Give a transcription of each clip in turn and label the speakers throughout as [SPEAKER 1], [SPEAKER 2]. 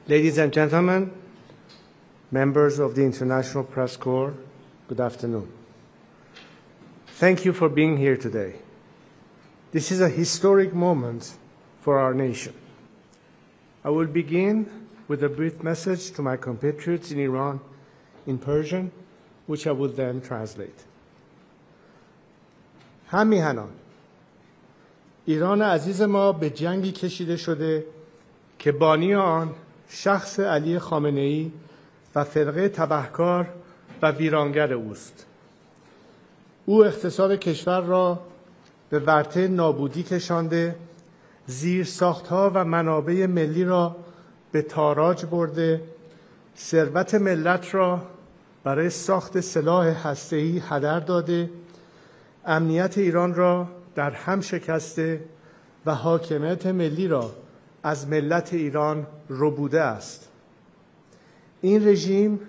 [SPEAKER 1] Ladies and gentlemen, members of the International Press Corps, good afternoon. Thank you for being here today. This is a historic moment for our nation. I will begin with a brief message to my compatriots in Iran in Persian, which I will then translate. هم میهنان، ایران عزیز ما به جنگی کشیده شده که بانی آن شخص علی خامنه‌ای و فرقه تبهکار و ویرانگر اوست. او اقتصاد کشور را به ورطه نابودی کشانده، زیرساخت‌ها و منابع ملی را به تاراج برده، ثروت ملت را برای ساخت سلاح هسته‌ای هدر داده، امنیت ایران را در هم شکسته و حاکمیت ملی را از ملت ایران ربوده است. این رژیم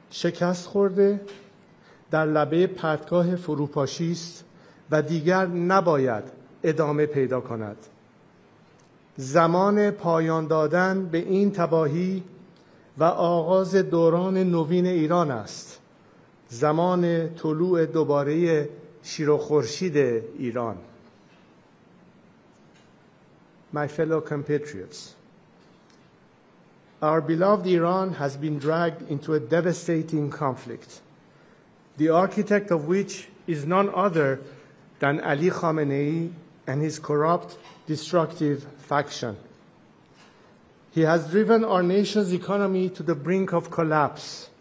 [SPEAKER 1] شکست خورده، در لبه پرتگاه فروپاشی است و دیگر نباید ادامه پیدا کند. زمان پایان دادن به این تباهی و آغاز دوران نوین ایران است. زمان طلوع دوباره شیر و خورشید ایران. My fellow compatriots, our beloved Iran has been dragged into a devastating conflict, the architect of which is none other than Ali Khamenei and his corrupt, destructive faction. He has driven our nation's economy to the brink of collapse,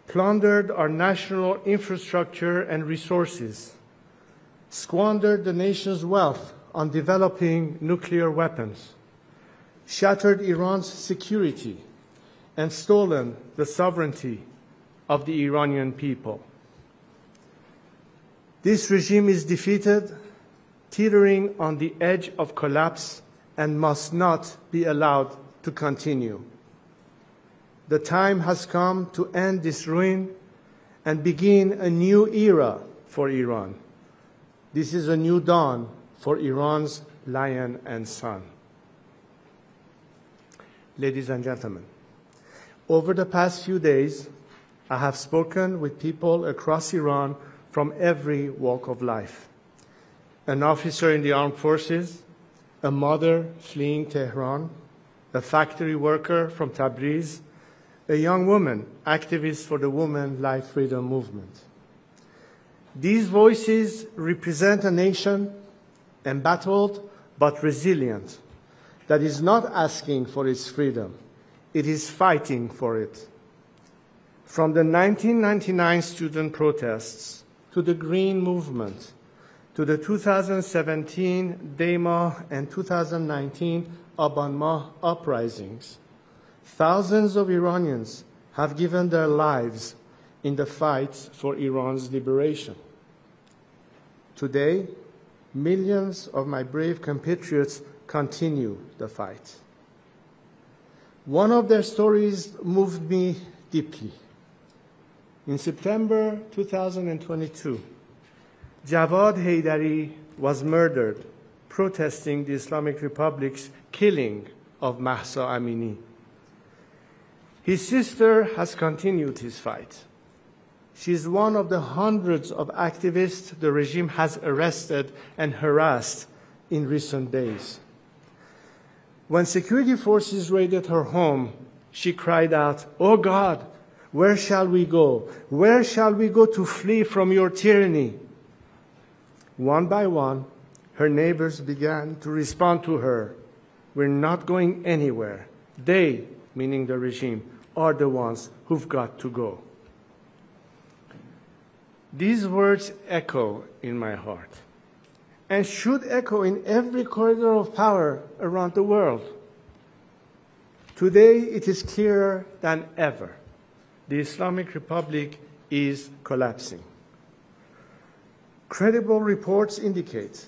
[SPEAKER 1] plundered our national infrastructure and resources, squandered the nation's wealth on developing nuclear weapons, shattered Iran's security, and stolen the sovereignty of the Iranian people. This regime is defeated, teetering on the edge of collapse, and must not be allowed to continue. The time has come to end this ruin and begin a new era for Iran. This is a new dawn for Iran's lion and son. Ladies and gentlemen, over the past few days, I have spoken with people across Iran from every walk of life. An officer in the armed forces, a mother fleeing Tehran, a factory worker from Tabriz, a young woman, activist for the Women Life Freedom Movement. These voices represent a nation embattled but resilient, that is not asking for its freedom, it is fighting for it. From the 1999 student protests to the Green Movement, to the 2017 Dema and 2019 Aban Mah uprisings, thousands of Iranians have given their lives in the fight for Iran's liberation. Today, millions of my brave compatriots continue the fight. One of their stories moved me deeply. In September 2022, Javad Haydari was murdered protesting the Islamic Republic's killing of Mahsa Amini. His sister has continued his fight. She is one of the hundreds of activists the regime has arrested and harassed in recent days. When security forces raided her home, she cried out, "Oh God, where shall we go? Where shall we go to flee from your tyranny?" One by one, her neighbors began to respond to her, "We're not going anywhere. They," meaning the regime, "are the ones who've got to go." These words echo in my heart and should echo in every corridor of power around the world. Today, it is clearer than ever. The Islamic Republic is collapsing. Credible reports indicate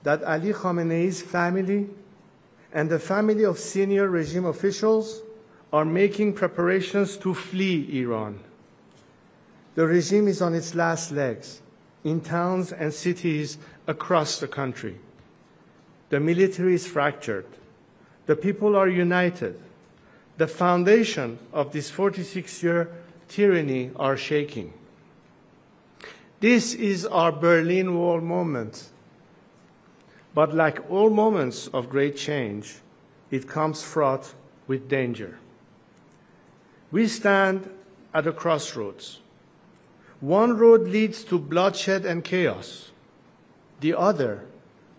[SPEAKER 1] that Ali Khamenei's family and the family of senior regime officials are making preparations to flee Iran. The regime is on its last legs in towns and cities across the country. The military is fractured. The people are united. the foundation of this 46-year tyranny are shaking. This is our Berlin Wall moment. But like all moments of great change, it comes fraught with danger. We stand at a crossroads. One road leads to bloodshed and chaos, the other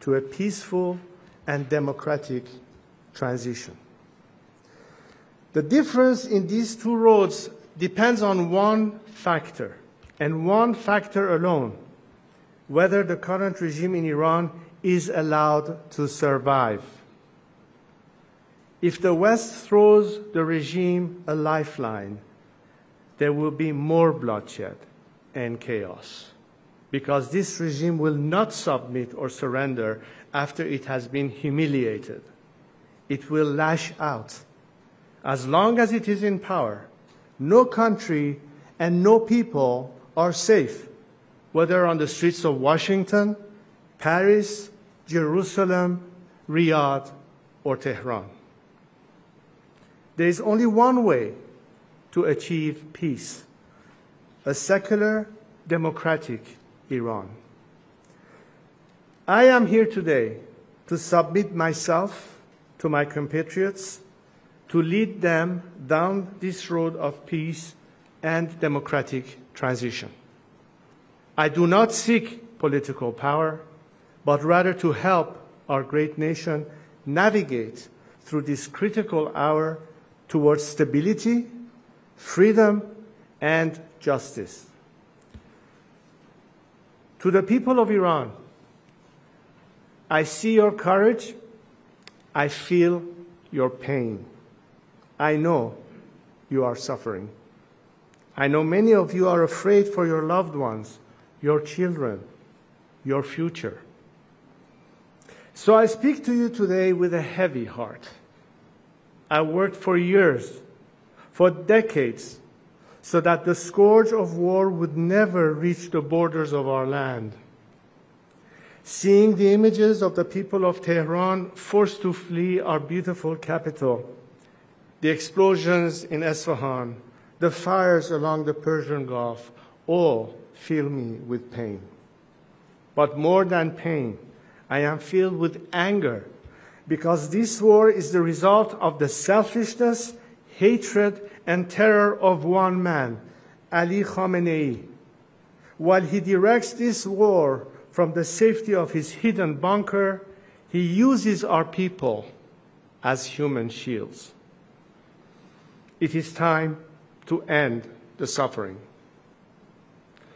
[SPEAKER 1] to a peaceful and democratic transition. The difference in these two roads depends on one factor, and one factor alone: whether the current regime in Iran is allowed to survive. If the West throws the regime a lifeline, there will be more bloodshed and chaos, because this regime will not submit or surrender after it has been humiliated. It will lash out. As long as it is in power, no country and no people are safe, whether on the streets of Washington, Paris, Jerusalem, Riyadh, or Tehran. There is only one way to achieve peace: a secular, democratic Iran. I am here today to submit myself to my compatriots, to lead them down this road of peace and democratic transition. I do not seek political power, but rather to help our great nation navigate through this critical hour towards stability, freedom, and justice. To the people of Iran, I see your courage, I feel your pain. I know you are suffering. I know many of you are afraid for your loved ones, your children, your future. So I speak to you today with a heavy heart. I worked for years, for decades, so that the scourge of war would never reach the borders of our land. Seeing the images of the people of Tehran forced to flee our beautiful capital, the explosions in Isfahan, the fires along the Persian Gulf, all fill me with pain. But more than pain, I am filled with anger, because this war is the result of the selfishness, hatred, and terror of one man, Ali Khamenei. While he directs this war from the safety of his hidden bunker, he uses our people as human shields. It is time to end the suffering.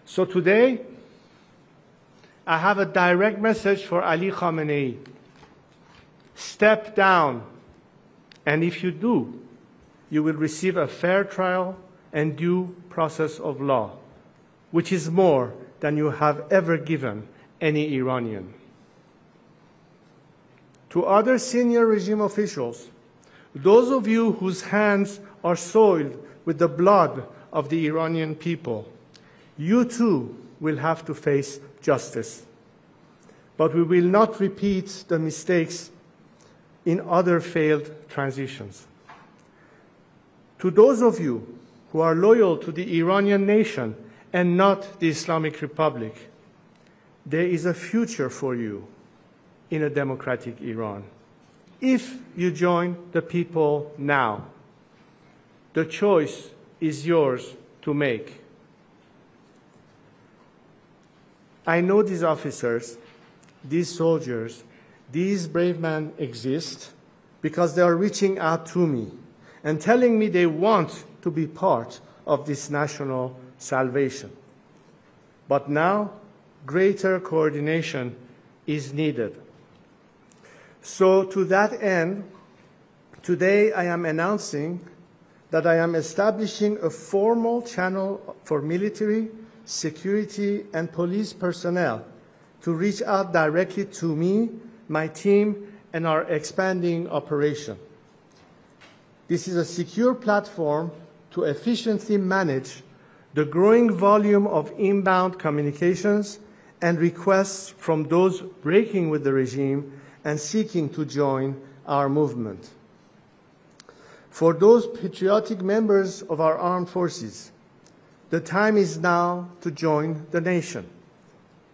[SPEAKER 1] So today, I have a direct message for Ali Khamenei. Step down, and if you do, you will receive a fair trial and due process of law, which is more than you have ever given any Iranian. To other senior regime officials, those of you whose hands are soiled with the blood of the Iranian people, you too will have to face justice. But we will not repeat the mistakes in other failed transitions. To those of you who are loyal to the Iranian nation and not the Islamic Republic, there is a future for you in a democratic Iran, if you join the people now. The choice is yours to make. I know these officers, these soldiers, these brave men exist because they are reaching out to me and telling me they want to be part of this national salvation. But now, greater coordination is needed. So to that end, today I am announcing that I am establishing a formal channel for military, security, and police personnel to reach out directly to me, my team, and our expanding operation. This is a secure platform to efficiently manage the growing volume of inbound communications and requests from those breaking with the regime and seeking to join our movement. For those patriotic members of our armed forces, the time is now to join the nation.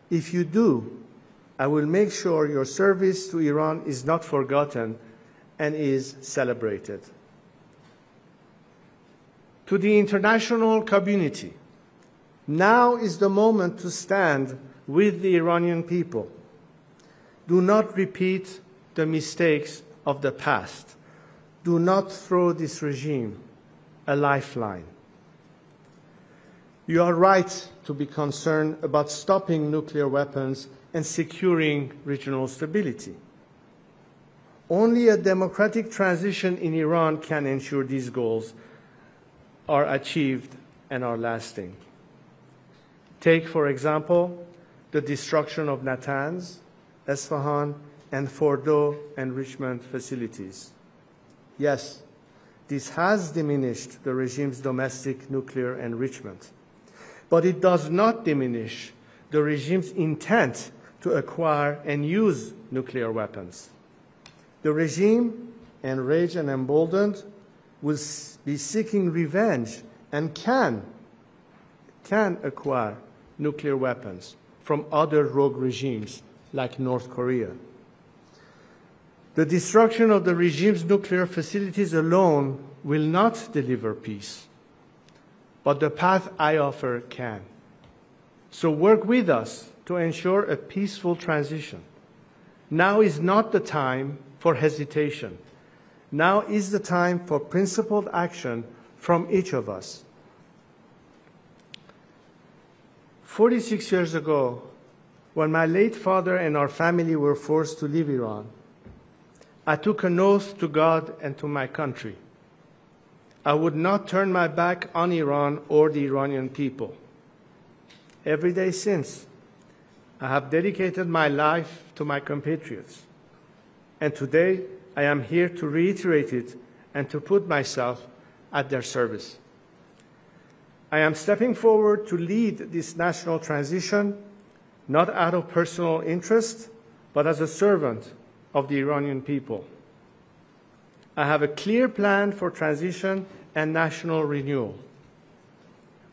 [SPEAKER 1] If you do, I will make sure your service to Iran is not forgotten and is celebrated. To the international community, now is the moment to stand with the Iranian people. Do not repeat the mistakes of the past. Do not throw this regime a lifeline. You are right to be concerned about stopping nuclear weapons and securing regional stability. Only a democratic transition in Iran can ensure these goals are achieved and are lasting. Take, for example, the destruction of Natanz, Esfahan, and Fordo enrichment facilities. Yes, this has diminished the regime's domestic nuclear enrichment, but it does not diminish the regime's intent to acquire and use nuclear weapons. The regime, enraged and emboldened, will be seeking revenge and can acquire nuclear weapons from other rogue regimes like North Korea. The destruction of the regime's nuclear facilities alone will not deliver peace, but the path I offer can. So work with us to ensure a peaceful transition. Now is not the time for hesitation. Now is the time for principled action from each of us. 46 years ago, when my late father and our family were forced to leave Iran, I took an oath to God and to my country. I would not turn my back on Iran or the Iranian people. Every day since, I have dedicated my life to my compatriots. And today, I am here to reiterate it and to put myself at their service. I am stepping forward to lead this national transition, not out of personal interest, but as a servant of the Iranian people. I have a clear plan for transition and national renewal.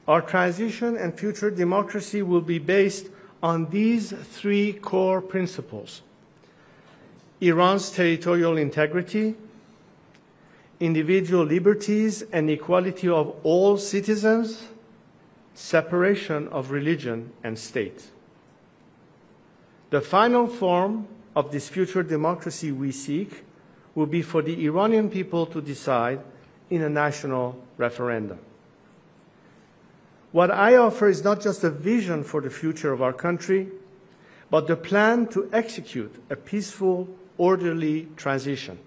[SPEAKER 1] Our transition and future democracy will be based on these three core principles: Iran's territorial integrity, individual liberties and equality of all citizens, separation of religion and state. The final form of this future democracy we seek will be for the Iranian people to decide in a national referendum. What I offer is not just a vision for the future of our country, but the plan to execute a peaceful, orderly transition.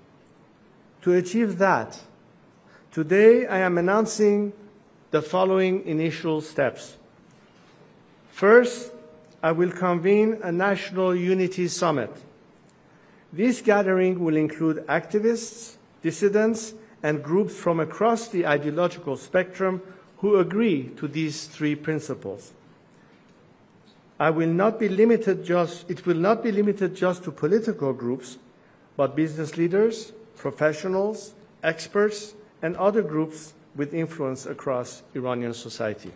[SPEAKER 1] To achieve that, today I am announcing the following initial steps. First, I will convene a National Unity Summit. This gathering will include activists, dissidents, and groups from across the ideological spectrum who agree to these three principles. It will not be limited just to political groups, but business leaders, professionals, experts, and other groups with influence across Iranian society.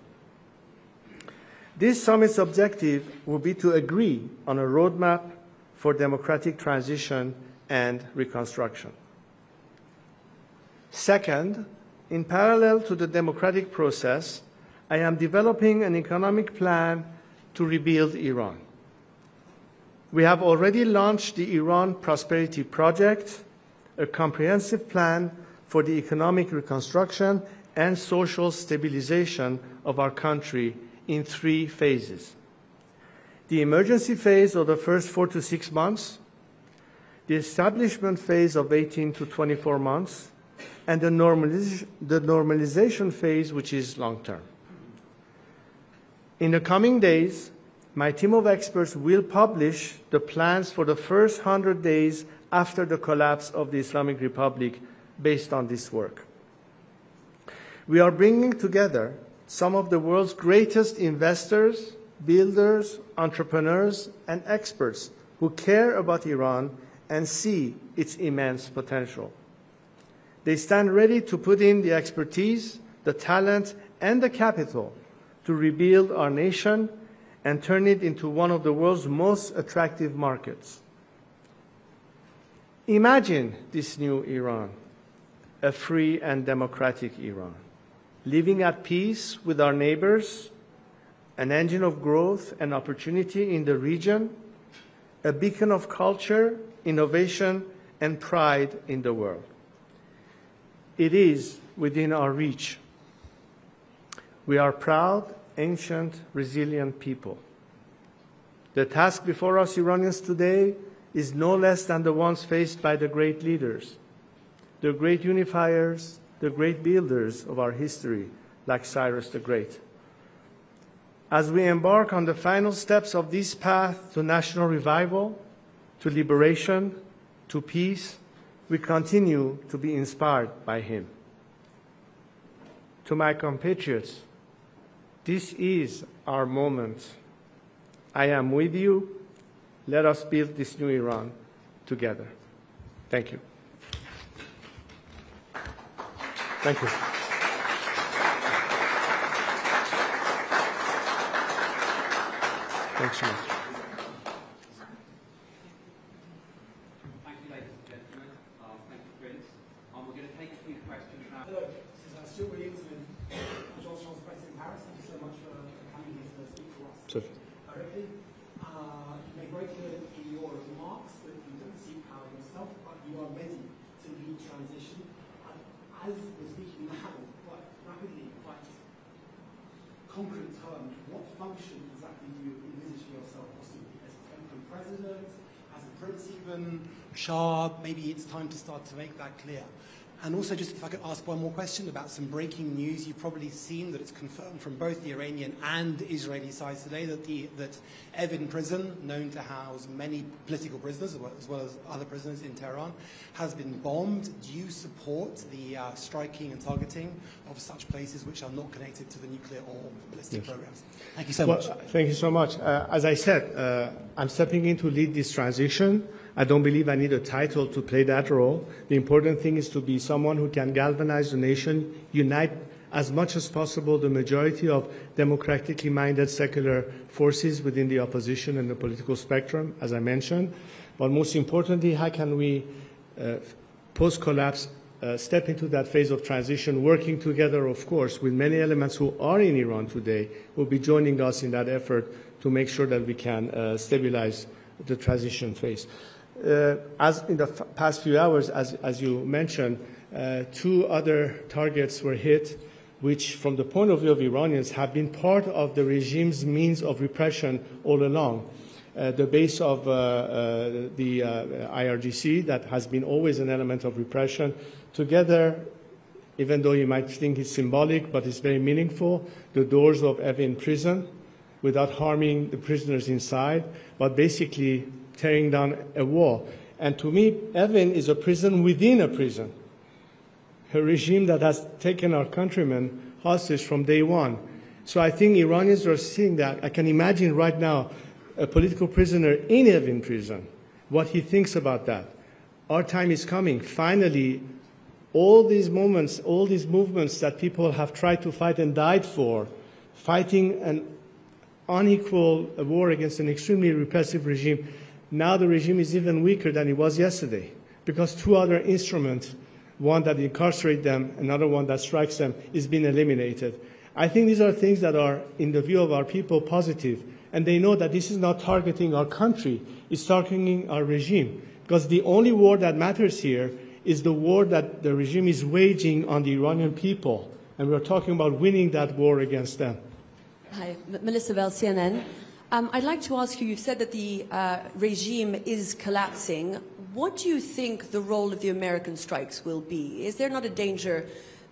[SPEAKER 1] This summit's objective will be to agree on a roadmap for democratic transition and reconstruction. Second, in parallel to the democratic process, I am developing an economic plan to rebuild Iran. We have already launched the Iran Prosperity Project, a comprehensive plan for the economic reconstruction and social stabilization of our country in 3 phases. The emergency phase of the first 4 to 6 months, the establishment phase of 18 to 24 months, and the normalization phase, which is long-term. In the coming days, my team of experts will publish the plans for the first 100 days after the collapse of the Islamic Republic based on this work. We are bringing together some of the world's greatest investors, builders, entrepreneurs, and experts who care about Iran and see its immense potential. They stand ready to put in the expertise, the talent, and the capital to rebuild our nation and turn it into one of the world's most attractive markets. Imagine this new Iran, a free and democratic Iran, living at peace with our neighbors, an engine of growth and opportunity in the region, a beacon of culture, innovation, and pride in the world. It is within our reach. We are proud, ancient, resilient people. The task before us Iranians today is no less than the ones faced by the great leaders, the great unifiers, the great builders of our history, like Cyrus the Great. As we embark on the final steps of this path to national revival, to liberation, to peace, we continue to be inspired by him. To my compatriots, this is our moment. I am with you. Let us build this new Iran together. Thank you. Thank you. Thanks so much.
[SPEAKER 2] Thank you, ladies and gentlemen. Thank you, Prince. We're going to take a few questions now.
[SPEAKER 3] Hello, this is Stuart Williams with Agence France Presse in Paris. Thank you so much for coming here to speak to us directly. You made very clear in your remarks that you don't seek power yourself, but you are ready to lead transition. As we're speaking now, quite rapidly, quite concrete terms, what function exactly do you envisage for yourself possibly? As a temporary president, as a prince even, Shah? Maybe it's time to start to make that clear. And also, just if I could ask one more question about some breaking news. You've probably seen that it's confirmed from both the Iranian and Israeli sides today that Evin prison, known to house many political prisoners as well as other prisoners in Tehran, has been bombed. Do you support the striking and targeting of such places which are not connected to the nuclear or ballistic programs? Thank you so much.
[SPEAKER 1] Thank you so much. As I said, I'm stepping in to lead this transition. I don't believe I need a title to play that role. The important thing is to be someone who can galvanize the nation, unite as much as possible the majority of democratically minded secular forces within the opposition and the political spectrum, as I mentioned. But most importantly, how can we, post-collapse, step into that phase of transition, working together, of course, with many elements who are in Iran today, who will be joining us in that effort to make sure that we can stabilize the transition phase. As in the past few hours, as you mentioned, two other targets were hit, which from the point of view of Iranians have been part of the regime's means of repression all along. The base of the IRGC, that has been always an element of repression, together, even though you might think it's symbolic, but it's very meaningful, the doors of Evin prison, without harming the prisoners inside, but basically tearing down a wall. And to me, Evin is a prison within a prison, a regime that has taken our countrymen hostage from day one. So I think Iranians are seeing that. I can imagine right now a political prisoner in Evin prison, what he thinks about that. Our time is coming. Finally, all these moments, all these movements that people have tried to fight and died for, fighting an unequal war against an extremely repressive regime, now the regime is even weaker than it was yesterday, because two other instruments, one that incarcerates them, another one that strikes them, is being eliminated. I think these are things that are, in the view of our people, positive. And they know that this is not targeting our country, it's targeting our regime. Because the only war that matters here is the war that the regime is waging on the Iranian people. And we're talking about winning that war against them.
[SPEAKER 4] Hi, Melissa Bell, CNN. I'd like to ask you, you've said that the regime is collapsing. What do you think the role of the American strikes will be? Is there not a danger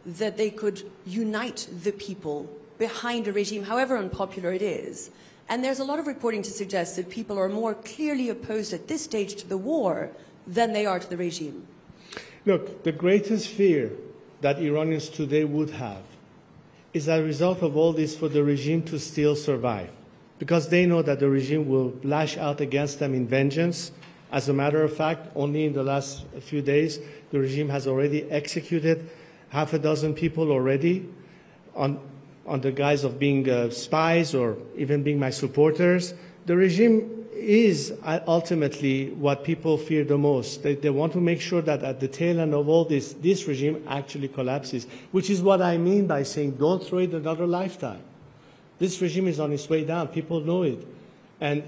[SPEAKER 4] that they could unite the people behind a regime, however unpopular it is? And there's a lot of reporting to suggest that people are more clearly opposed at this stage to the war than they are to the regime.
[SPEAKER 1] Look, the greatest fear that Iranians today would have is a result of all this for the regime to still survive, because they know that the regime will lash out against them in vengeance, As a matter of fact, only in the last few days, the regime has already executed half a dozen people already on the guise of being spies or even being my supporters. The regime is ultimately what people fear the most. They want to make sure that at the tail end of all this regime actually collapses, which is what I mean by saying don't throw it another lifetime. This regime is on its way down. People know it. And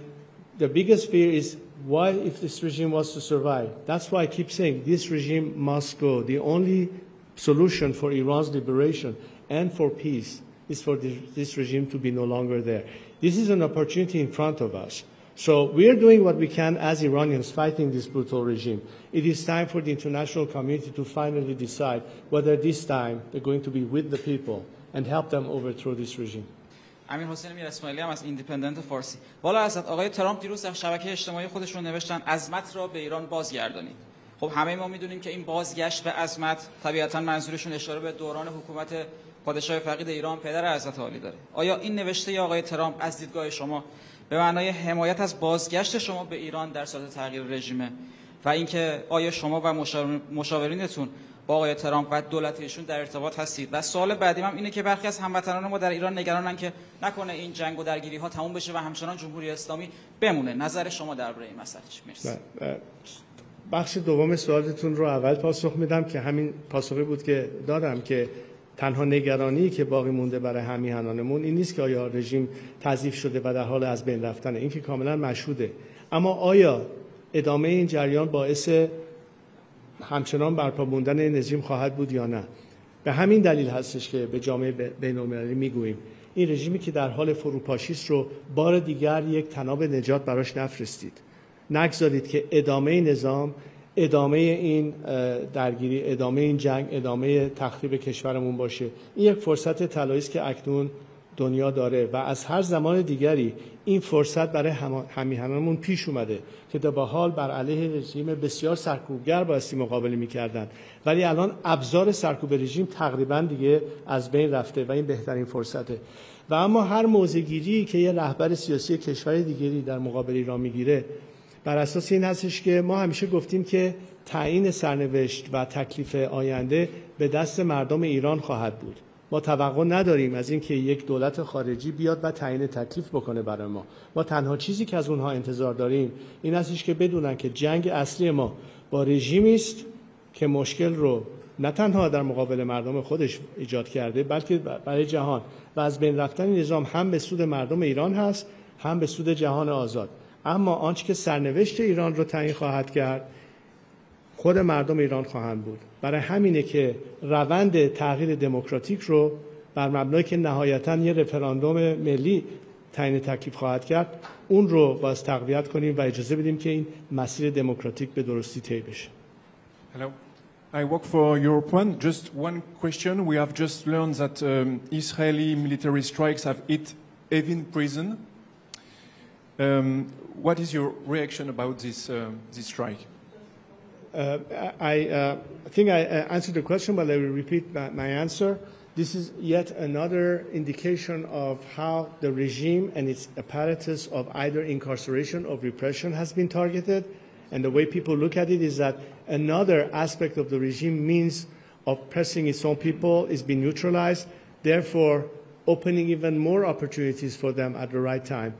[SPEAKER 1] the biggest fear is, what if this regime was to survive? That's why I keep saying this regime must go. The only solution for Iran's liberation and for peace is for this regime to be no longer there. This is an opportunity in front of us. So we are doing what we can as Iranians fighting this brutal regime. It is time for the international community to finally decide whether this time they're going to be with the people and help them overthrow this regime.
[SPEAKER 5] امیر حسین میر اسماعیلی هم از ایندیپندنت فارسی. والا حضرت آقای ترامپ دیروز در شبکه اجتماعی خودشون نوشتن عظمت را به ایران بازگردانید. خب همه ما میدونیم که این بازگشت به عظمت طبیعتاً منظورشون اشاره به دوران حکومت پادشاه فقید ایران پدر حضرت عالی داره. آیا این نوشته آقای ترامپ از دیدگاه شما به معنای حمایت از بازگشت شما به ایران در صورت تغییر رژیمه و اینکه آیا شما و مشاورینتون با آقای ترامپ و دولت ایشون در ارتباط هستید؟ و سوال بعدیم هم اینه که برخی از هموطنان ما در ایران نگرانن که نکنه این جنگ و درگیری ها تموم بشه و همچنان جمهوری اسلامی بمونه. نظر شما درباره این مسئله چیه؟ مرسی.
[SPEAKER 1] بخش دوم سوالتون رو اول پاسخ میدم که همین پاسخی بود که دادم که تنها نگرانی که باقی مونده برای همیهنانمون این نیست که آیا رژیم تضعیف شده و در حال از بین رفتنه. این که کاملا مشهوده. اما آیا ادامه این جریان باعث همچنان برپا موندن این رژیم خواهد بود یا نه؟ به همین دلیل هستش که به جامعه بین‌المللی میگوییم این رژیمی که در حال فروپاشی است رو بار دیگر یک طناب نجات براش نفرستید. نگذارید که ادامه نظام، ادامه این درگیری، ادامه این جنگ، ادامه تخریب کشورمون باشه. این یک فرصت طلایی است که اکنون دنیا داره و از هر زمان دیگری این فرصت برای همیهنانمون پیش اومده که تا به حال بر علیه رژیم بسیار سرکوبگر بایستی مقابله می‌کردن، ولی الان ابزار سرکوب رژیم تقریبا دیگه از بین رفته و این بهترین فرصته. و اما هر موضع‌گیری که یه رهبر سیاسی کشور دیگری در مقابل ایران میگیره بر اساس این هستش که ما همیشه گفتیم که تعیین سرنوشت و تکلیف آینده به دست مردم ایران خواهد بود. ما توقع نداریم از اینکه یک دولت خارجی بیاد و تعیین تکلیف بکنه برای ما. ما تنها چیزی که از اونها انتظار داریم این هستش که بدونن که جنگ اصلی ما با رژیمی است که مشکل رو نه تنها در مقابل مردم خودش ایجاد کرده بلکه برای جهان و از بین رفتن نظام هم به سود مردم ایران هست هم به سود جهان آزاد. اما آنچه که سرنوشت ایران رو تعیین خواهد کرد خود مردم ایران خواهند بود. برای همینه که روند تغییر دموکراتیک رو بر مبنای که نهایتاً یه رفراندوم ملی تعیین تکلیف خواهد کرد اون رو باز تقویت کنیم و اجازه بدیم که این مسیر دموکراتیک به درستی طی بشه.
[SPEAKER 6] Hello. I work for Europe One. Just one question. We have just learned that Israeli military strikes have hit Evin prison. What is your reaction about this strike?
[SPEAKER 1] I think I answered the question, but I will repeat my answer. This is yet another indication of how the regime and its apparatus of either incarceration or repression has been targeted. And the way people look at it is that another aspect of the regime means oppressing its own people is being neutralized, therefore opening even more opportunities for them at the right time.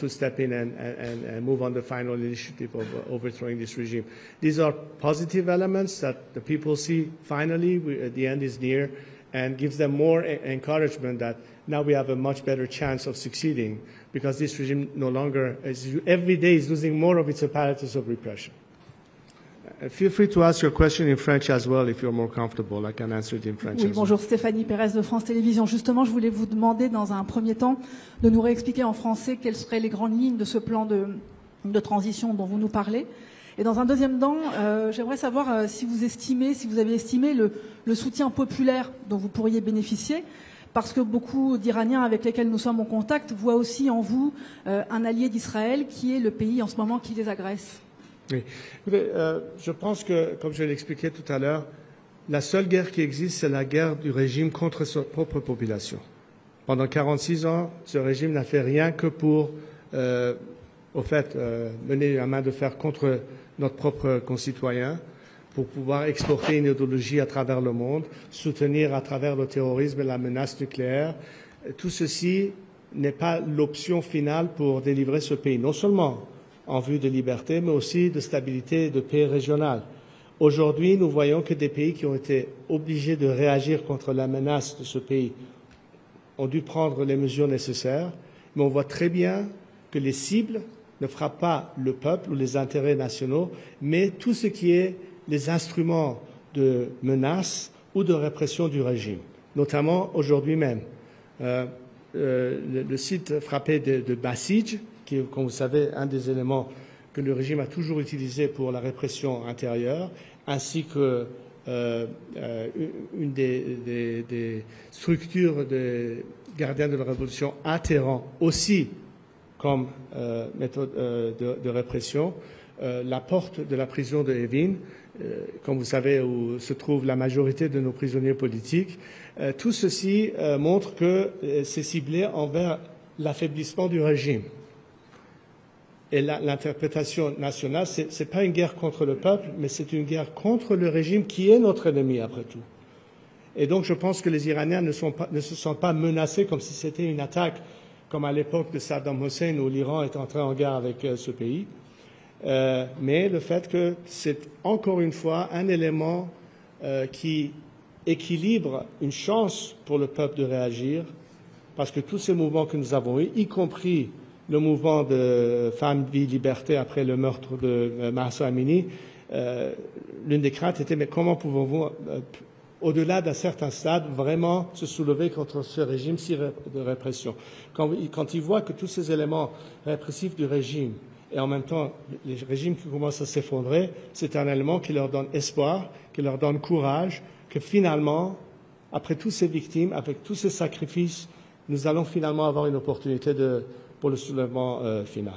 [SPEAKER 1] To step in and move on the final initiative of overthrowing this regime. These are positive elements that the people see finally the end is near and gives them more encouragement that now we have a much better chance of succeeding because this regime no longer is every day is losing more of its apparatus of repression. Feel free to ask your question in French as well if you're more comfortable. I can answer it in French.
[SPEAKER 7] Oui, bonjour, Stéphanie Pérez de France Télévisions. Justement, je voulais vous demander dans un premier temps de nous réexpliquer en français quelles seraient les grandes lignes de ce plan de transition dont vous nous parlez. Et dans un deuxième temps, j'aimerais savoir si vous avez estimé le soutien populaire dont vous pourriez bénéficier, parce que beaucoup d'Iraniens avec lesquels nous sommes en contact voient aussi en vous un allié d'Israël qui est le pays en ce moment qui les agresse.
[SPEAKER 1] Oui. Je pense que, comme je l'ai expliqué tout à l'heure, la seule guerre qui existe, c'est la guerre du régime contre sa propre population. Pendant 46 ans, ce régime n'a fait rien que pour au fait, mener la main de fer contre notre propre concitoyen pour pouvoir exporter une idéologie à travers le monde, soutenir à travers le terrorisme et la menace nucléaire. Tout ceci n'est pas l'option finale pour délivrer ce pays, non seulement en vue de liberté, mais aussi de stabilité et de paix régionale. Aujourd'hui, nous voyons que des pays qui ont été obligés de réagir contre la menace de ce pays ont dû prendre les mesures nécessaires, mais on voit très bien que les cibles ne frappent pas le peuple ou les intérêts nationaux, mais tout ce qui est les instruments de menace ou de répression du régime, notamment aujourd'hui même. Le site frappé de Basij, qui est, comme vous savez, un des éléments que le régime a toujours utilisé pour la répression intérieure, ainsi que une des structures des gardiens de la révolution à Téhéran aussi comme méthode de répression, la porte de la prison de Evin, comme vous savez, où se trouve la majorité de nos prisonniers politiques. Tout ceci montre que c'est ciblé envers l'affaiblissement du régime. Et l'interprétation nationale, ce n'est pas une guerre contre le peuple, mais c'est une guerre contre le régime qui est notre ennemi après tout. Et donc je pense que les Iraniens ne se sentent pas menacés comme si c'était une attaque comme à l'époque de Saddam Hussein où l'Iran est entré en guerre avec ce pays. Mais le fait que c'est encore une fois un élément qui équilibre une chance pour le peuple de réagir, parce que tous ces mouvements que nous avons eus, y compris le mouvement de Femmes, Vie, Liberté après le meurtre de Mahsa Amini, l'une des craintes était mais comment pouvons-vous, au-delà d'un certain stade, vraiment se soulever contre ce régime si de répression. Quand ils voient que tous ces éléments répressifs du régime et en même temps les régimes qui commencent à s'effondrer, c'est un élément qui leur donne espoir, qui leur donne courage, que finalement, après toutes ces victimes, avec tous ces sacrifices, nous allons finalement avoir une opportunité pour le soulèvement final.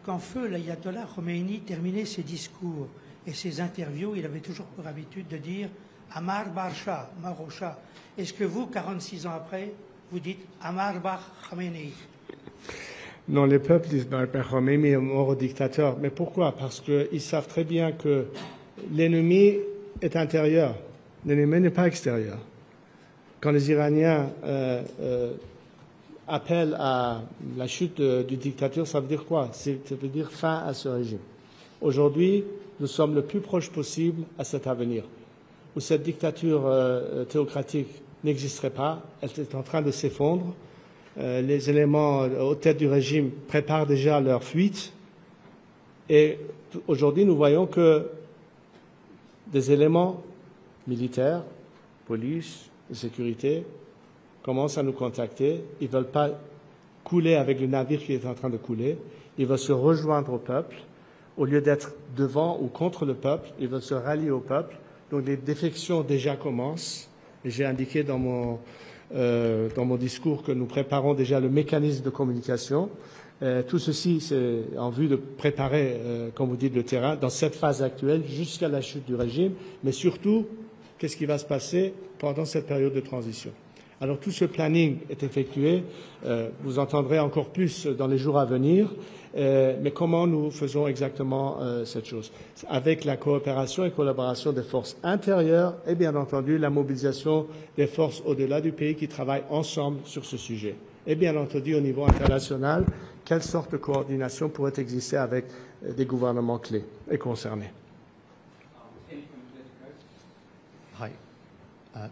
[SPEAKER 8] Quand feu l'ayatollah Khomeini terminait ses discours et ses interviews, il avait toujours pour habitude de dire Amar Barsha, Marosha. Est-ce que vous, 46 ans après, vous dites Amar Bar Khamenei?
[SPEAKER 1] Non, les peuples disent Bar Khomeini est mort au dictateur. Mais pourquoi? Parce qu'ils savent très bien que l'ennemi est intérieur. L'ennemi n'est pas extérieur. Quand les Iraniens appellent à la chute du dictateur, ça veut dire quoi? Ça veut dire fin à ce régime. Aujourd'hui, nous sommes le plus proche possible à cet avenir, où cette dictature théocratique n'existerait pas, elle est en train de s'effondrer. Les éléments aux têtes du régime préparent déjà leur fuite. Et aujourd'hui, nous voyons que des éléments militaires, police, de sécurité, commencent à nous contacter. Ils ne veulent pas couler avec le navire qui est en train de couler. Ils veulent se rejoindre au peuple. Au lieu d'être devant ou contre le peuple, ils veulent se rallier au peuple. Donc les défections déjà commencent. Et j'ai indiqué dans mon discours que nous préparons déjà le mécanisme de communication. Tout ceci, c'est en vue de préparer, comme vous dites, le terrain dans cette phase actuelle jusqu'à la chute du régime, mais surtout, qu'est-ce qui va se passer pendant cette période de transition. Alors tout ce planning est effectué, vous entendrez encore plus dans les jours à venir, mais comment nous faisons exactement cette chose? Avec la coopération et collaboration des forces intérieures et bien entendu la mobilisation des forces au-delà du pays qui travaillent ensemble sur ce sujet. Et bien entendu au niveau international, quelle sorte de coordination pourrait exister avec des gouvernements clés et concernés?
[SPEAKER 9] Hi.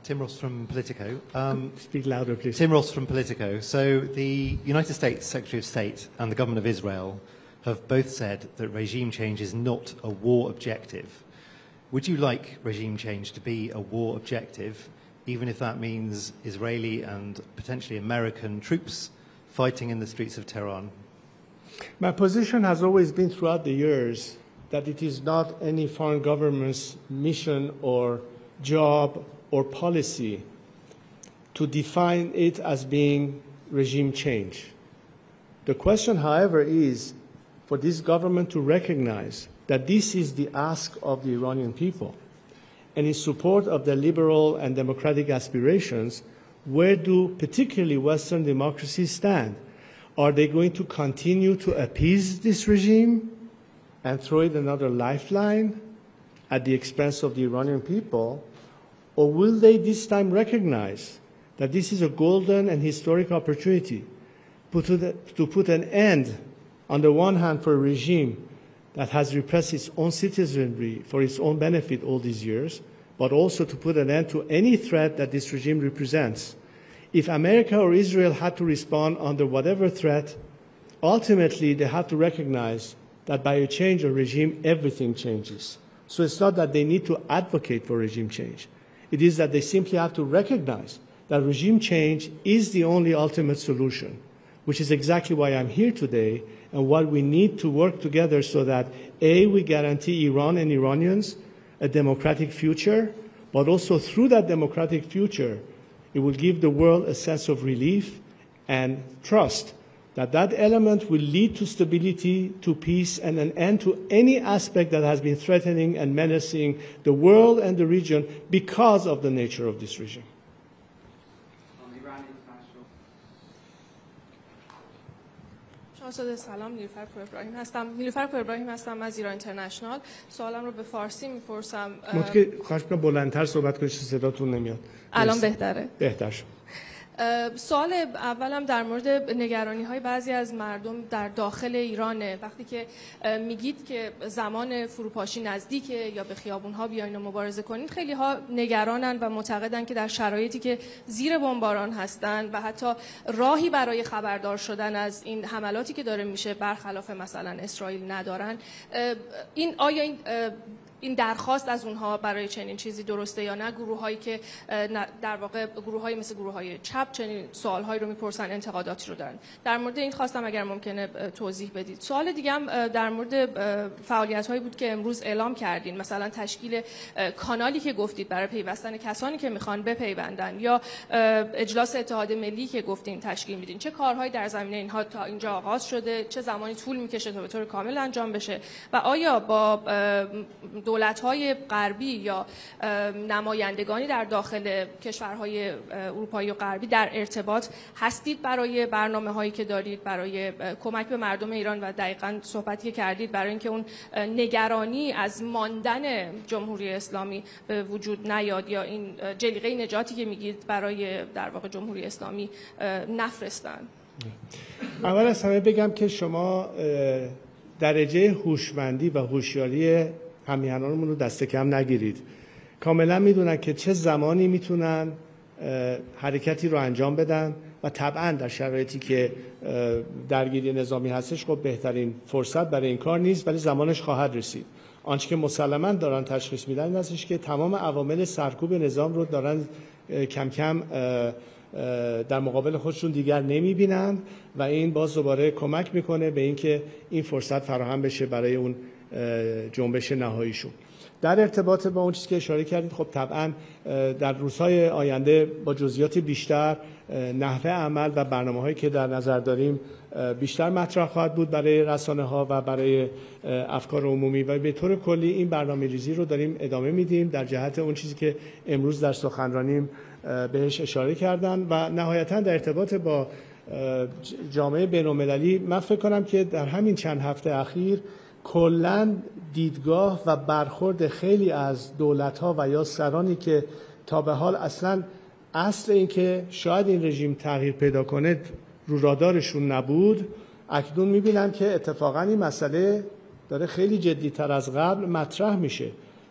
[SPEAKER 9] Tim Ross from Politico.
[SPEAKER 1] Speak louder, please.
[SPEAKER 9] Tim Ross from Politico. So the United States Secretary of State and the government of Israel have both said that regime change is not a war objective. Would you like regime change to be a war objective, even if that means Israeli and potentially American troops fighting in the streets of Tehran?
[SPEAKER 1] My position has always been throughout the years that it is not any foreign government's mission or job or policy to define it as being regime change. The question, however, is for this government to recognize that this is the ask of the Iranian people and in support of their liberal and democratic aspirations, where do particularly Western democracies stand? Are they going to continue to appease this regime and throw it another lifeline at the expense of the Iranian people? Or will they this time recognize that this is a golden and historic opportunity to put an end, on the one hand, for a regime that has repressed its own citizenry for its own benefit all these years, but also to put an end to any threat that this regime represents? If America or Israel had to respond under whatever threat, ultimately they have to recognize that by a change of regime, everything changes. So it's not that they need to advocate for regime change. It is that they simply have to recognize that regime change is the only ultimate solution, which is exactly why I'm here today and why we need to work together so that, A, we guarantee Iran and Iranians a democratic future, but also through that democratic future, it will give the world a sense of relief and trust that that element will lead to stability, to peace, and an end to any aspect that has been threatening and menacing the world and the region because of the nature of this regime.
[SPEAKER 10] سلام، نیلوفر پور ابراهیم هستم از ایران اینترنشنال. سوالم رو به فارسی میپرسم.
[SPEAKER 1] خواهش می‌کنم بلندتر صحبت کنید، صداتون نمیاد.
[SPEAKER 10] الان بهتره؟
[SPEAKER 1] بهتر شد.
[SPEAKER 10] سوال اولم در مورد نگرانی‌های بعضی از مردم در داخل ایرانه. وقتی که میگید که زمان فروپاشی نزدیکه یا به خیابون‌ها بیاین و مبارزه کنید، خیلی‌ها نگرانن و معتقدن که در شرایطی که زیر بمباران هستن و حتی راهی برای خبردار شدن از این حملاتی که داره میشه برخلاف مثلا اسرائیل ندارن. آیا این درخواست از اونها برای چنین چیزی درسته یا نه؟ گروه‌هایی که در واقع گروه‌های مثل گروه‌های چپ چنین سوال‌هایی رو می‌پرسن، انتقاداتی رو دارن. در مورد این خواستم اگر ممکنه توضیح بدید. سوال دیگه هم در مورد فعالیت‌هایی بود که امروز اعلام کردین، مثلا تشکیل کانالی که گفتید برای پیوستن کسانی که می‌خوان بپیوندن، یا اجلاس اتحاد ملی که گفتین تشکیل میدین. چه کارهایی در زمینه اینها تا اینجا آغاز شده؟ چه زمانی طول می‌کشه تا به طور کامل انجام بشه؟ و آیا با دولت‌های غربی یا نمایندگانی در داخل کشورهای اروپایی و غربی در ارتباط هستید برای برنامه‌هایی که دارید برای کمک به مردم ایران؟ و دقیقاً صحبتی کردید برای اینکه اون نگرانی از ماندن جمهوری اسلامی به وجود نیاد، یا این جلیقه نجاتی که میگید برای در واقع جمهوری اسلامی نفرستن.
[SPEAKER 1] اول از همه بگم که شما درجه هوشمندی و هوشیاری همیهنانمون رو دست کم نگیرید. کاملا میدونن که چه زمانی میتونن حرکتی رو انجام بدن و طبعا در شرایطی که درگیری نظامی هستش خب بهترین فرصت برای این کار نیست، ولی زمانش خواهد رسید. آنچه که مسلماً دارن تشخیص میدن این هستش که تمام عوامل سرکوب نظام رو دارن کم کم در مقابل خودشون دیگر نمیبینن و این باز دوباره کمک میکنه به اینکه این فرصت فراهم بشه برای اون جنبش نهاییشون. در ارتباط با اون چیزی که اشاره کردید، خب طبعا در روزهای آینده با جزئیات بیشتر نحوه عمل و برنامه‌هایی که در نظر داریم بیشتر مطرح خواهد بود برای رسانه‌ها و برای افکار عمومی، و به طور کلی این برنامه‌ریزی رو داریم ادامه میدیم در جهت اون چیزی که امروز در سخنرانیم بهش اشاره کردن. و نهایتاً در ارتباط با جامعه بین‌المللی، من فکر کنم که در همین چند هفته اخیر کلاً دیدگاه و برخورد خیلی از دولت‌ها و یا سرانی که تا به حال اصلاً اصل این که شاید این رژیم تغییر پیدا کنه رو رادارشون نبود، اکنون می‌بینن که اتفاقاً این مسئله داره خیلی جدی‌تر از قبل مطرح میشه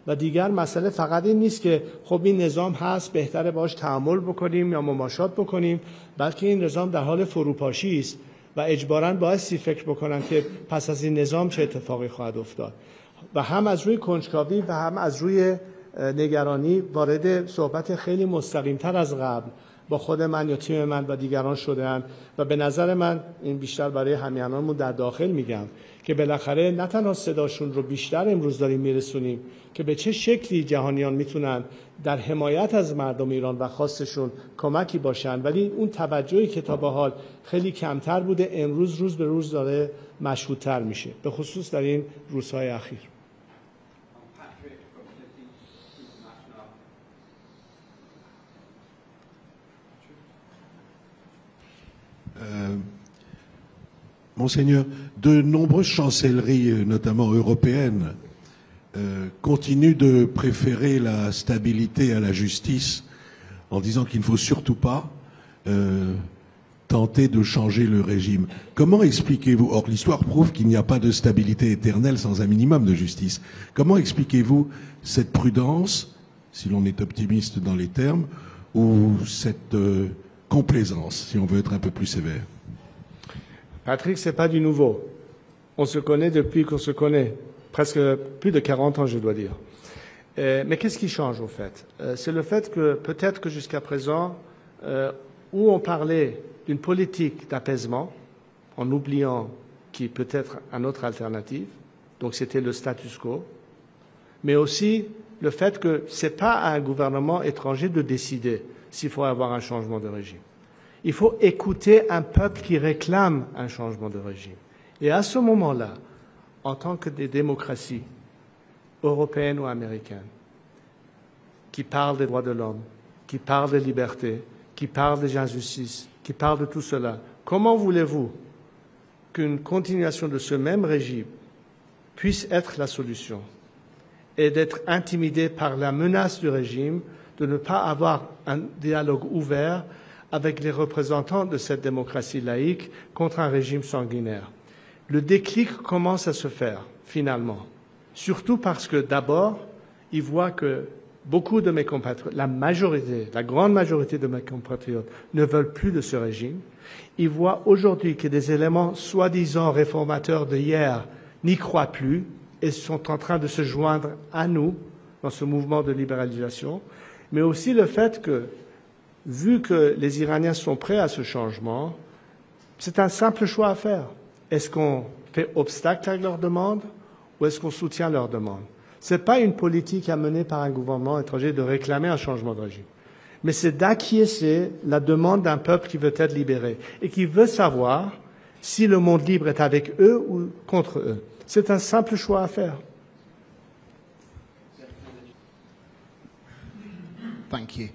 [SPEAKER 1] و دیگر مسئله فقط این نیست که خب این نظام هست بهتره باش تعامل بکنیم یا مماشات بکنیم، بلکه این نظام در حال فروپاشی است و اجباراً بایستی فکر بکنن که پس از این نظام چه اتفاقی خواهد افتاد. و هم از روی کنجکاوی و هم از روی نگرانی وارد صحبت خیلی مستقیم‌تر از قبل با خود من یا تیم من و دیگران شده‌اند و به نظر من این بیشتر برای همیهنانمون در داخل میگم که بالاخره نه تنها صداشون رو بیشتر امروز داریم میرسونیم که به چه شکلی جهانیان میتونن در حمایت از مردم ایران و خواستشون کمکی باشن، ولی اون توجهی که تا به حال خیلی کمتر بوده امروز روز به روز داره مشهودتر میشه، به خصوص در این روزهای اخیر.
[SPEAKER 11] Monseigneur, de nombreuses chancelleries, notamment européennes, continuent de préférer la stabilité à la justice en disant qu'il ne faut surtout pas tenter de changer le régime. Comment expliquez-vous, or l'histoire prouve qu'il n'y a pas de stabilité éternelle sans un minimum de justice, comment expliquez-vous cette prudence, si l'on est optimiste dans les termes, ou cette complaisance, si on veut être un peu plus sévère?
[SPEAKER 1] Patrick, c'est pas du nouveau. On se connaît depuis qu'on se connaît. Presque plus de 40 ans, je dois dire. Mais qu'est-ce qui change, au fait? C'est le fait que, peut-être que jusqu'à présent, où on parlait d'une politique d'apaisement, en oubliant qu'il peut être une autre alternative, donc c'était le status quo, mais aussi le fait que ce n'est pas à un gouvernement étranger de décider s'il faut avoir un changement de régime. Il faut écouter un peuple qui réclame un changement de régime. Et à ce moment-là, en tant que des démocraties européennes ou américaines, qui parlent des droits de l'homme, qui parlent des libertés, qui parlent des injustices, qui parlent de tout cela, comment voulez-vous qu'une continuation de ce même régime puisse être la solution et d'être intimidé par la menace du régime, de ne pas avoir un dialogue ouvert avec les représentants de cette démocratie laïque contre un régime sanguinaire? Le déclic commence à se faire, finalement, surtout parce que, d'abord, ils voient que beaucoup de mes compatriotes, la grande majorité de mes compatriotes ne veulent plus de ce régime. Ils voient aujourd'hui que des éléments soi-disant réformateurs de hier n'y croient plus et sont en train de se joindre à nous dans ce mouvement de libéralisation, mais aussi le fait que, vu que les Iraniens sont prêts à ce changement, c'est un simple choix à faire. Est-ce qu'on fait obstacle à leur demande ou est-ce qu'on soutient leur demande? Ce n'est pas une politique à mener par un gouvernement étranger de réclamer un changement de régime, mais c'est d'acquiescer la demande d'un peuple qui veut être libéré et qui veut savoir si le monde libre est avec eux ou contre eux. C'est un simple choix à faire.
[SPEAKER 12] Thank you.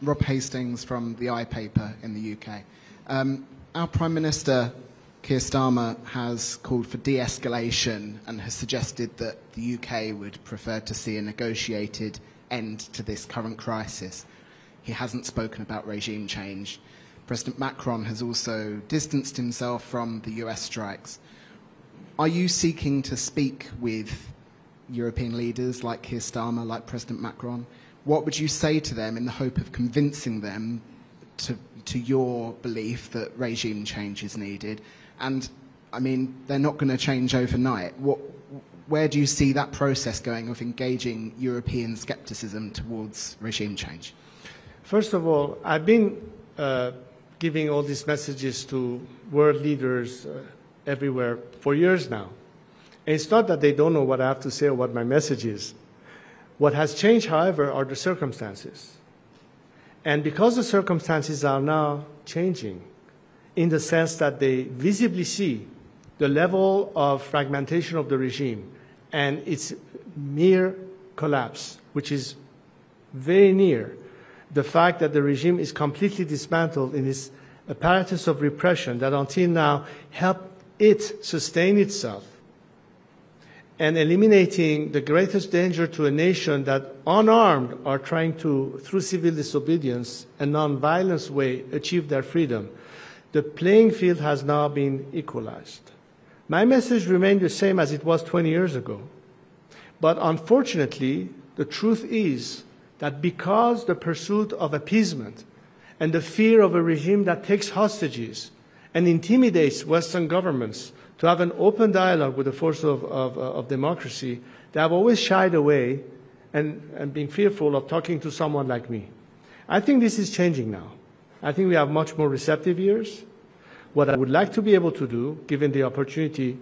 [SPEAKER 12] Rob Hastings from the iPaper in the UK. Our Prime Minister, Keir Starmer, has called for de-escalation and has suggested that the UK would prefer to see a negotiated end to this current crisis. He hasn't spoken about regime change. President Macron has also distanced himself from the US strikes. Are you seeking to speak with European leaders like Keir Starmer, like President Macron? What would you say to them in the hope of convincing them to your belief that regime change is needed? And, I mean, they're not going to change overnight. Where do you see that process going of engaging European scepticism towards regime change?
[SPEAKER 1] First of all, I've been giving all these messages to world leaders everywhere for years now. And it's not that they don't know what I have to say or what my message is. What has changed, however, are the circumstances. And because the circumstances are now changing, in the sense that they visibly see the level of fragmentation of the regime and its mere collapse, which is very near, the fact that the regime is completely dismantled in its apparatus of repression that until now helped it sustain itself, and eliminating the greatest danger to a nation that unarmed are trying to, through civil disobedience and non-violence way, achieve their freedom. The playing field has now been equalized. My message remained the same as it was 20 years ago. But unfortunately, the truth is that because the pursuit of appeasement and the fear of a regime that takes hostages and intimidates Western governments to have an open dialogue with the force of democracy, they have always shied away and been fearful of talking to someone like me. I think this is changing now. I think we have much more receptive ears. What I would like to be able to do, given the opportunity,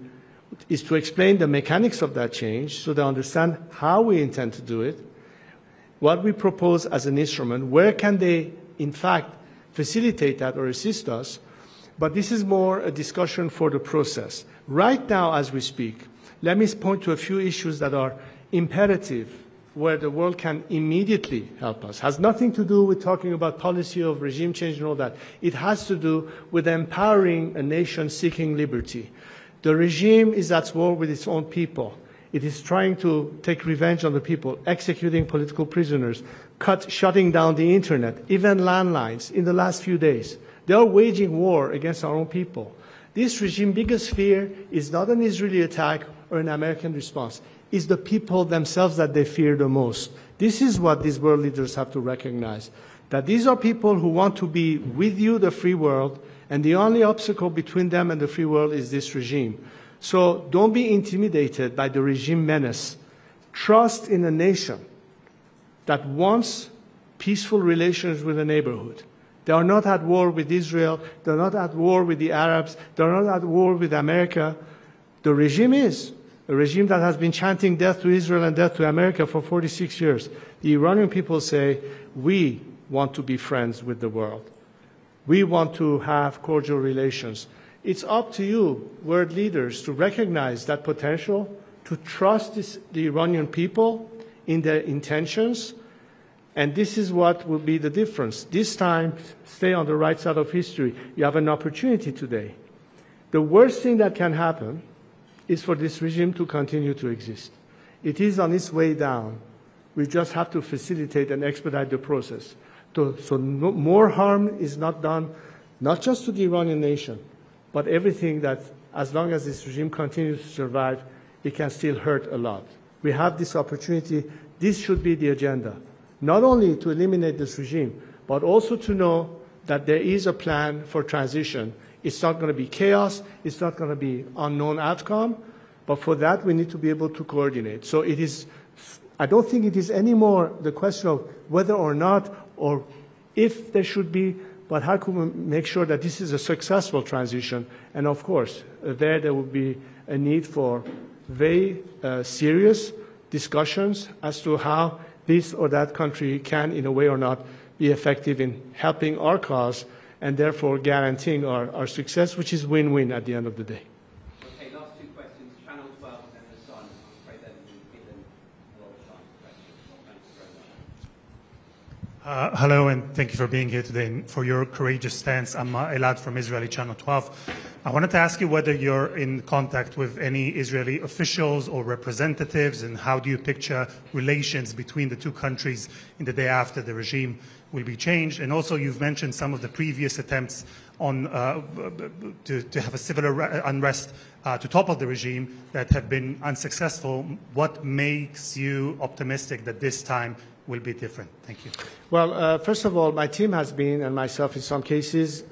[SPEAKER 1] is to explain the mechanics of that change so they understand how we intend to do it, what we propose as an instrument, where can they, in fact, facilitate that or assist us. But this is more a discussion for the process. Right now, as we speak, let me point to a few issues that are imperative where the world can immediately help us. It has nothing to do with talking about policy of regime change and all that. It has to do with empowering a nation seeking liberty. The regime is at war with its own people. It is trying to take revenge on the people, executing political prisoners, shutting down the internet, even landlines in the last few days. They are waging war against our own people. This regime's biggest fear is not an Israeli attack or an American response. It's the people themselves that they fear the most. This is what these world leaders have to recognize, that these are people who want to be with you, the free world, and the only obstacle between them and the free world is this regime. So don't be intimidated by the regime menace. Trust in a nation that wants peaceful relations with a neighborhood. They are not at war with Israel. They're not at war with the Arabs. They're not at war with America. The regime is a regime that has been chanting death to Israel and death to America for 46 years. The Iranian people say, we want to be friends with the world. We want to have cordial relations. It's up to you, world leaders, to recognize that potential, to trust the Iranian people in their intentions, and this is what will be the difference. This time, stay on the right side of history. You have an opportunity today. The worst thing that can happen is for this regime to continue to exist. It is on its way down. We just have to facilitate and expedite the process. So more harm is not done, not just to the Iranian nation, but everything that, as long as this regime continues to survive, it can still hurt a lot. We have this opportunity. This should be the agenda. Not only to eliminate this regime, but also to know that there is a plan for transition. It's not going to be chaos. It's not going to be unknown outcome. But for that, we need to be able to coordinate. So it is, I don't think it is anymore the question of whether or not or if there should be, but how can we make sure that this is a successful transition? And of course, there will be a need for very serious discussions as to how this or that country can, in a way or not, be effective in helping our cause and therefore guaranteeing our success, which is win-win at the end of the day.
[SPEAKER 2] Okay, last two questions. Channel 12 and then Hassan. I'm afraid that we've given a lot of time for questions. Thank you very much.
[SPEAKER 13] Hello, and thank you for being here today and for your courageous stance. I'm Elad from Israeli Channel 12. I wanted to ask you whether you're in contact with any Israeli officials or representatives, and how do you picture relations between the two countries in the day after the regime will be changed? And also, you've mentioned some of the previous attempts on to have a civil unrest to topple the regime that have been unsuccessful. What makes you optimistic that this time will be different? Thank you.
[SPEAKER 1] Well, first of all, my team has been, and myself in some cases,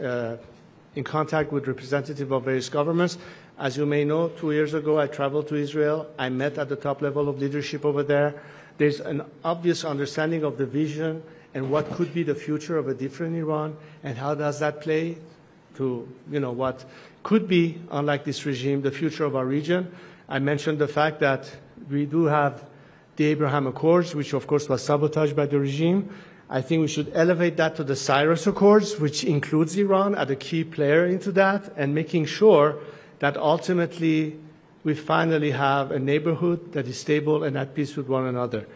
[SPEAKER 1] in contact with representatives of various governments. As you may know, 2 years ago, I traveled to Israel. I met at the top level of leadership over there. There's an obvious understanding of the vision and what could be the future of a different Iran, and how does that play to, what could be, unlike this regime, the future of our region. I mentioned the fact that we do have the Abraham Accords, which of course was sabotaged by the regime. I think we should elevate that to the Cyrus Accords, which includes Iran as a key player into that, and making sure that ultimately we finally have a neighborhood that is stable and at peace with one another.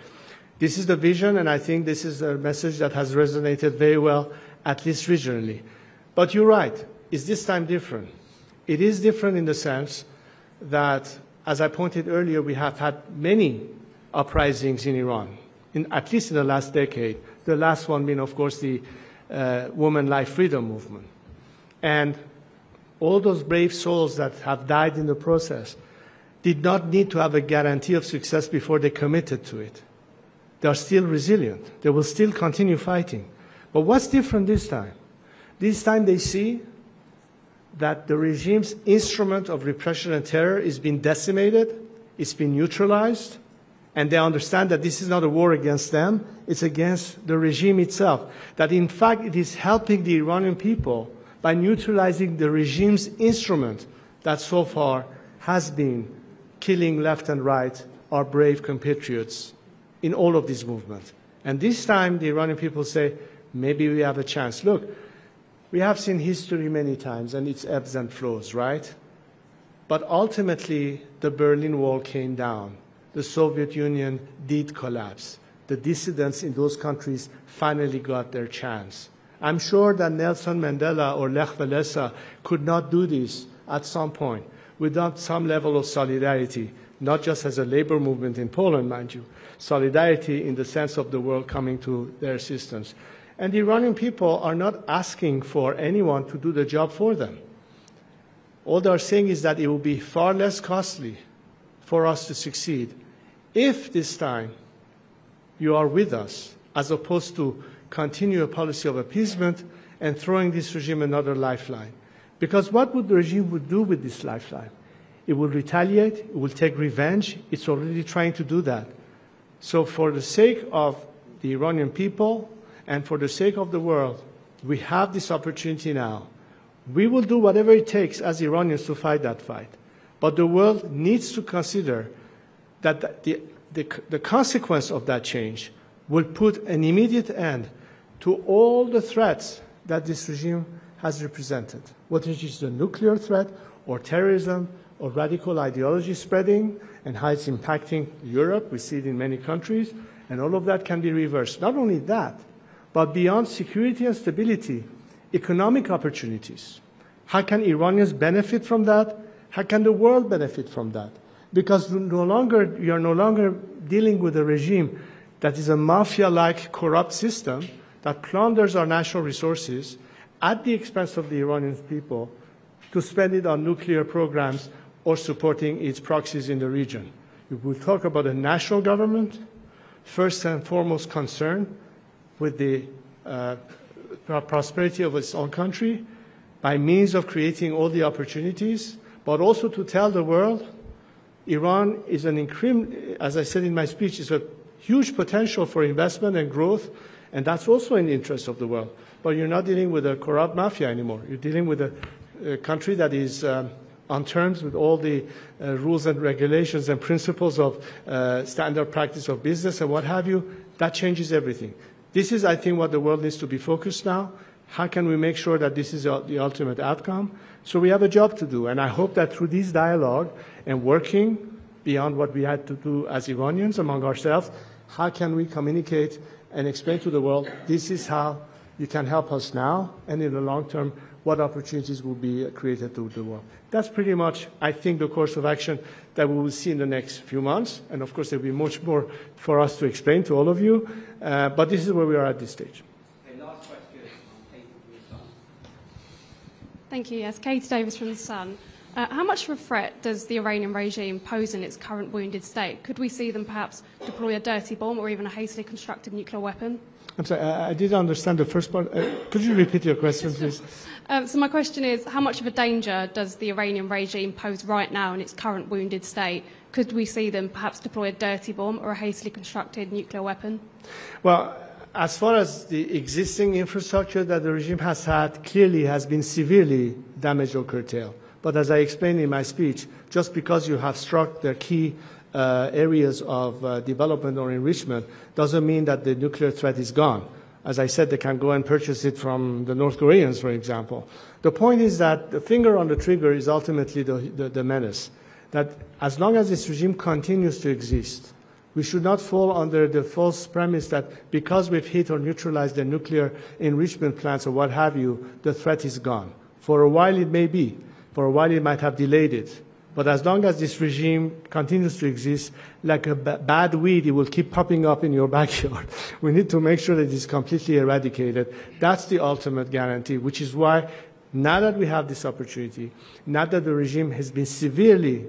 [SPEAKER 1] This is the vision, and I think this is a message that has resonated very well, at least regionally. But you're right. Is this time different? It is different in the sense that, as I pointed earlier, we have had many uprisings in Iran, at least in the last decade. The last one being, of course, the Women Life Freedom Movement. And all those brave souls that have died in the process did not need to have a guarantee of success before they committed to it. They are still resilient. They will still continue fighting. But what's different this time? This time they see that the regime's instrument of repression and terror is being decimated, it's been neutralized, and they understand that this is not a war against them, it's against the regime itself. That in fact it is helping the Iranian people by neutralizing the regime's instrument that so far has been killing left and right our brave compatriots in all of these movements. And this time the Iranian people say, maybe we have a chance. Look, we have seen history many times and its ebbs and flows, right? But ultimately the Berlin Wall came down. the Soviet Union did collapse. The dissidents in those countries finally got their chance. I'm sure that Nelson Mandela or Lech Walesa could not do this at some point without some level of solidarity, not just as a labor movement in Poland, mind you, solidarity in the sense of the world coming to their assistance. And the Iranian people are not asking for anyone to do the job for them. All they are saying is that it will be far less costly for us to succeed if this time you are with us, as opposed to continue a policy of appeasement and throwing this regime another lifeline. Because what would the regime would do with this lifeline? It will retaliate, it will take revenge, it's already trying to do that. So for the sake of the Iranian people and for the sake of the world, we have this opportunity now. We will do whatever it takes as Iranians to fight that fight. But the world needs to consider that the consequence of that change will put an immediate end to all the threats that this regime has represented, whether it is the nuclear threat or terrorism or radical ideology spreading and how it's impacting Europe. We see it in many countries, and all of that can be reversed. Not only that, but beyond security and stability, economic opportunities. How can Iranians benefit from that? How can the world benefit from that? Because you are no longer dealing with a regime that is a mafia-like corrupt system that plunders our national resources at the expense of the Iranian people to spend it on nuclear programs or supporting its proxies in the region. If we talk about a national government, first and foremost concerned with the prosperity of its own country by means of creating all the opportunities, but also to tell the world Iran is as I said in my speech, is a huge potential for investment and growth, and that's also in the interest of the world. But you're not dealing with a corrupt mafia anymore. You're dealing with a country that is on terms with all the rules and regulations and principles of standard practice of business and what have you. That changes everything. This is, I think, what the world needs to be focused now. How can we make sure that this is the ultimate outcome? So we have a job to do, and I hope that through this dialogue and working beyond what we had to do as Iranians among ourselves, how can we communicate and explain to the world, this is how you can help us now, and in the long term, what opportunities will be created to the world. That's pretty much, I think, the course of action that we will see in the next few months. And of course, there will be much more for us to explain to all of you. But this is where we are at this stage.
[SPEAKER 2] Okay, last question on Kate from The Sun.
[SPEAKER 14] Thank you. Yes, Kate Davis from The Sun. How much of a threat does the Iranian regime pose in its current wounded state? Could we see them perhaps deploy a dirty bomb or even a hastily constructed nuclear weapon?
[SPEAKER 1] I'm sorry, I didn't understand the first part. Could you repeat your question, please?
[SPEAKER 14] So my question is, how much of a danger does the Iranian regime pose right now in its current wounded state? Could we see them perhaps deploy a dirty bomb or a hastily constructed nuclear weapon?
[SPEAKER 1] Well, as far as the existing infrastructure that the regime has had, clearly has been severely damaged or curtailed. But as I explained in my speech, just because you have struck the key areas of development or enrichment doesn't mean that the nuclear threat is gone. As I said, they can go and purchase it from the North Koreans, for example. The point is that the finger on the trigger is ultimately the menace. That as long as this regime continues to exist, we should not fall under the false premise that because we've hit or neutralized the nuclear enrichment plants or what have you, the threat is gone. For a while it may be. For a while it might have delayed it. But as long as this regime continues to exist, like a bad weed, it will keep popping up in your backyard. We need to make sure that it is completely eradicated. That's the ultimate guarantee, which is why now that we have this opportunity, now that the regime has been severely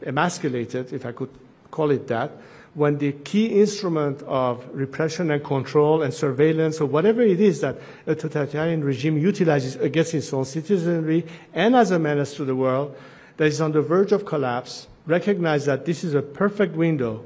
[SPEAKER 1] emasculated, if I could call it that, when the key instrument of repression and control and surveillance or whatever it is that a totalitarian regime utilizes against its own citizenry and as a menace to the world that is on the verge of collapse, recognize that this is a perfect window.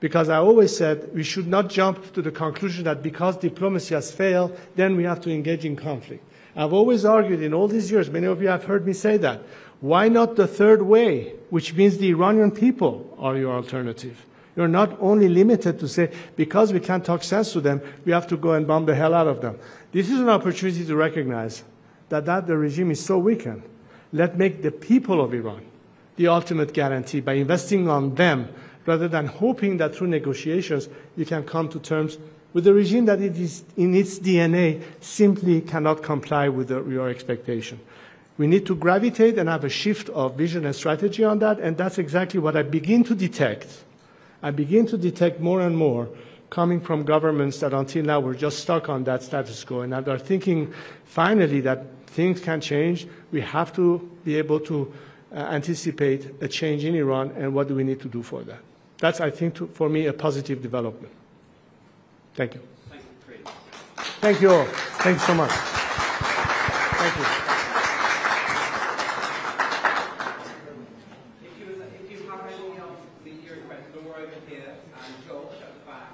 [SPEAKER 1] Because I always said we should not jump to the conclusion that because diplomacy has failed, then we have to engage in conflict. I've always argued in all these years, many of you have heard me say that, why not the third way, which means the Iranian people are your alternative? You're not only limited to say, because we can't talk sense to them, we have to go and bomb the hell out of them. This is an opportunity to recognize that the regime is so weakened. Let's make the people of Iran the ultimate guarantee, by investing on them, rather than hoping that through negotiations you can come to terms with a regime that it is in its DNA simply cannot comply with your expectation. We need to gravitate and have a shift of vision and strategy on that, and that's exactly what I begin to detect. I begin to detect more and more coming from governments that until now were just stuck on that status quo and are thinking finally that things can change. We have to be able to anticipate a change in Iran, and what do we need to do for that? That's, I think, for me, a positive development. Thank you. Thank you all. Thank you so much. Thank you.
[SPEAKER 2] If you have any media requests, go over here and Joel at the back.